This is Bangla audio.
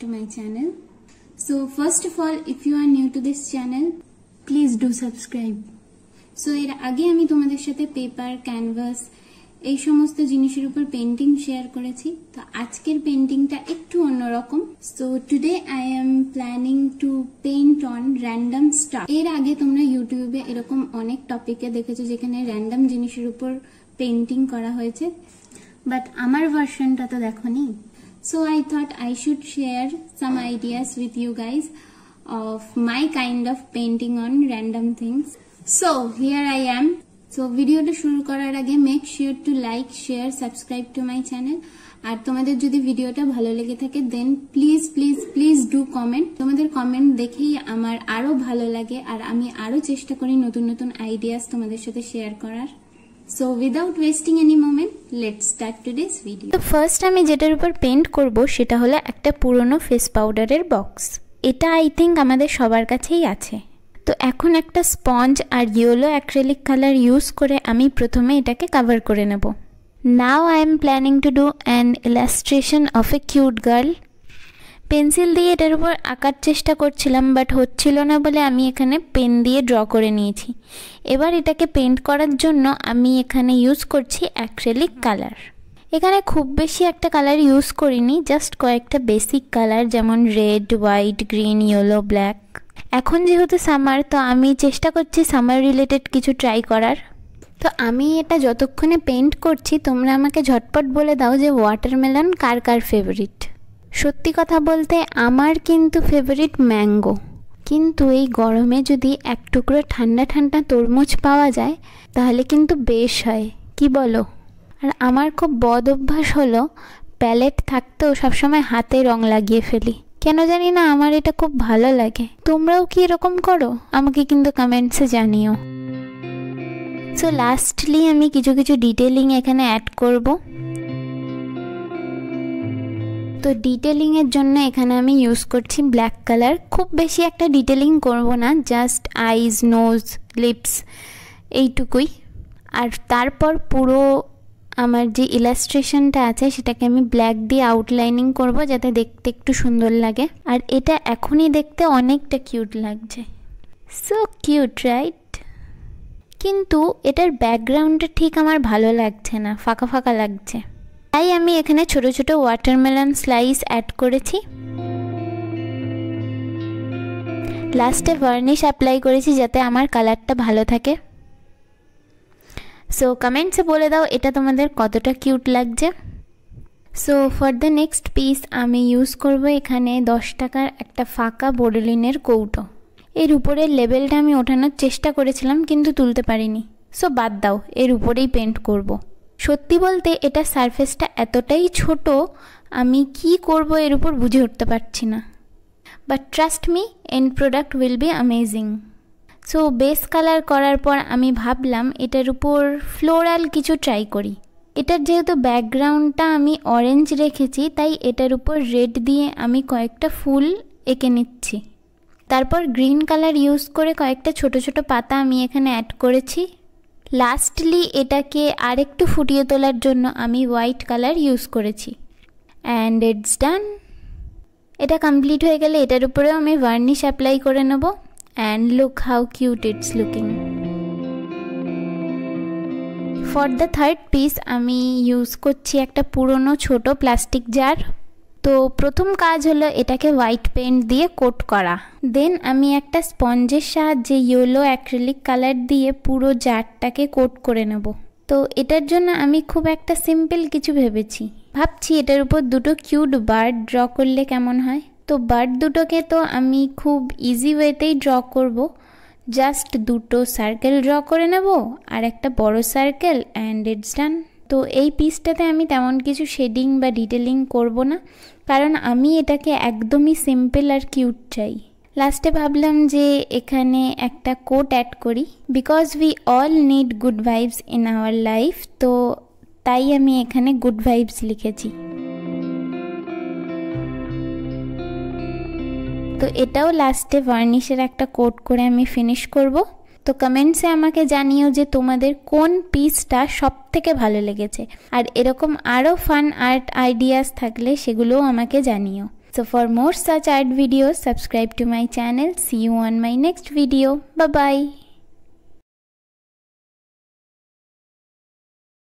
to my channel. So first of all, if you are new to this channel, please do subscribe. So এর আগে আমি তোমাদের সাথে পেপার, ক্যানভাস এই সমস্ত জিনিসের উপর পেইন্টিং শেয়ার করেছি। তো আজকের পেইন্টিংটা একটু অন্যরকম। So today I am planning to paint on random stuff. এর আগে তোমরা ইউটিউবে এরকম অনেক টপিকে দেখেছো যেখানে র্যান্ডম জিনিসের উপর পেইন্টিং করা হয়েছে, বাট আমার ভার্সনটা তো দেখোনি। So I thought I should share some ideas with you guys of my kind of painting on random things. So here I am. So ভিডিওটা শুরু করার আগে make sure to like, share, subscribe to my channel. আর তোমাদের যদি ভিডিওটা ভালো লেগে থাকে then please do comment. তোমাদের কমেন্ট দেখেই আমার আরো ভালো লাগে আর আমি আরো চেষ্টা করি নতুন নতুন আইডিয়াস তোমাদের সাথে শেয়ার করার। So without wasting any moment, let's start today's video. তো ফার্স্ট আমি যেটার উপর পেইন্ট করব সেটা হলো একটা পুরনো ফেস পাউডারের বক্স। এটা আই থিঙ্ক আমাদের সবার কাছেই আছে। তো এখন একটা স্পঞ্জ আর ইয়েলো অ্যাক্রিলিক কালার ইউজ করে আমি প্রথমে এটাকে কভার করে নেব। Now I am planning to do an illustration of A cute girl. Pencil দিয়ে এটার উপর আঁকার চেষ্টা করছিলাম, বাট হচ্ছিল না বলে আমি এখানে পেন দিয়ে ড্র করে নিয়েছি। এবার এটাকে পেইন্ট করার জন্য আমি এখানে ইউজ করছি অ্যাক্রিলিক কালার। এখানে খুব বেশি একটা কালার ইউজ করিনি, জাস্ট কয়েকটা বেসিক কালার যেমন red, white, green, yellow, black. এখন যেহেতু সামার, তো আমি চেষ্টা করছি সামার রিলেটেড কিছু ট্রাই করার। তো আমি এটা যতক্ষণে পেইন্ট করছি তোমরা আমাকে ঝটপট বলে দাও যে ওয়াটারমেলন কার কার ফেভারিট। সত্যি কথা বলতে আমার কিন্তু ফেভারিট ম্যাঙ্গো, কিন্তু এই গরমে যদি এক টুকরো ঠান্ডা ঠান্ডা তরমুজ পাওয়া যায় তাহলে কিন্তু বেশ হয়, কি বলো? আর আমার খুব বদ অভ্যাস হলো প্যালেট থাকতেও সবসময় হাতে রং লাগিয়ে ফেলি, কেন জানি না আমার এটা খুব ভালো লাগে। তোমরাও কি এরকম করো? আমাকে কিন্তু কমেন্টসে জানিও। সো লাস্টলি আমি কিছু ডিটেলিং এখানে অ্যাড করব। তো ডিটেলিংয়ের জন্য এখানে আমি ইউজ করছি ব্ল্যাক কালার। খুব বেশি একটা ডিটেলিং করব না, জাস্ট আইজ, নোজ, লিপস এইটুকুই। আর তারপর পুরো আমার যে ইলাস্ট্রেশনটা আছে সেটাকে আমি ব্ল্যাক দিয়ে আউটলাইনিং করব যাতে দেখতে একটু সুন্দর লাগে। আর এটা এখনই দেখতে অনেকটা কিউট লাগছে, সো কিউট রাইট? কিন্তু এটার ব্যাকগ্রাউন্ডটা ঠিক আমার ভালো লাগছে না, ফাঁকা ফাঁকা লাগছে। তাই আমি এখানে ছোট ছোট ওয়াটারমেলন স্লাইস অ্যাড করেছি। লাস্টে ভার্নিশ অ্যাপ্লাই করেছি যাতে আমার কালারটা ভালো থাকে। সো কমেন্টসে বলে দাও এটা তোমাদের কতটা কিউট লাগছে। So for the next piece আমি ইউজ করব এখানে 10 টাকার একটা ফাঁকা বোরোলিনের কৌটো। এর উপরের লেবেলটা আমি ওঠানোর চেষ্টা করেছিলাম কিন্তু তুলতে পারিনি, সো বাদ দাও, এর উপরেই পেন্ট করব। সত্যি বলতে এটা সারফেসটা এতটাই ছোট, আমি কি করব এর উপর বুঝে উঠতে পারছি না, but trust me, and product will be amazing. So base colour করার পর আমি ভাবলাম এটার উপর ফ্লোরাল কিছু ট্রাই করি। এটার যেহেতু ব্যাকগ্রাউন্ডটা আমি অরেঞ্জ রেখেছি তাই এটার উপর রেড দিয়ে আমি কয়েকটা ফুল এঁকে নিচ্ছি। তারপর গ্রিন কালার ইউজ করে কয়েকটা ছোট ছোট পাতা আমি এখানে অ্যাড করেছি। লাস্টলি এটাকে আরেকটু ফুটিয়ে তোলার জন্য আমি হোয়াইট কালার ইউজ করেছি। অ্যান্ড ইটস ডান। এটা কমপ্লিট হয়ে গেলে এটার উপরেও আমি ভার্নিশ অ্যাপ্লাই করে নেব। And look how cute it's looking. For the third piece আমি ইউজ করছি একটা পুরনো ছোট প্লাস্টিক জার। তো প্রথম কাজ হলো এটাকে হোয়াইট পেইন্ট দিয়ে কোট করা। দেন আমি একটা স্পঞ্জের সাহায্যে ইয়েলো অ্যাক্রিলিক কালার দিয়ে পুরো জারটাকে কোট করে নেব। তো এটার জন্য আমি খুব একটা সিম্পল কিছু ভাবছি এটার উপর দুটো কিউট বার্ড ড্র করলে কেমন হয়। তো বার্ড দুটোকে তো আমি খুব ইজি ওয়েতেই ড্র করব। জাস্ট দুটো সার্কেল ড্র করে নেব আর একটা বড় সার্কেল, অ্যান্ড ইটস ডান। তো এই পিসটাতে আমি তেমন কিছু শেডিং বা ডিটেলিং করব না, কারণ আমি এটাকে একদমই সিম্পল আর কিউট চাই। লাস্টে ভাবলাম যে এখানে একটা কোট অ্যাড করি, because we all need good vibes in our life. তো তাই আমি এখানে গুড ভাইবস লিখেছি। তো এটাও লাস্টে ভার্নিশের একটা কোট করে আমি ফিনিশ করব। তো কমেন্টসে আমাকে জানিও যে তোমাদের কোন পিসটা সবথেকে ভালো লেগেছে, আর এরকম আরও ফান আর্ট আইডিয়াস থাকলে সেগুলোও আমাকে জানিও। So for more such art videos, subscribe to my channel. See you on my next video. Bye bye.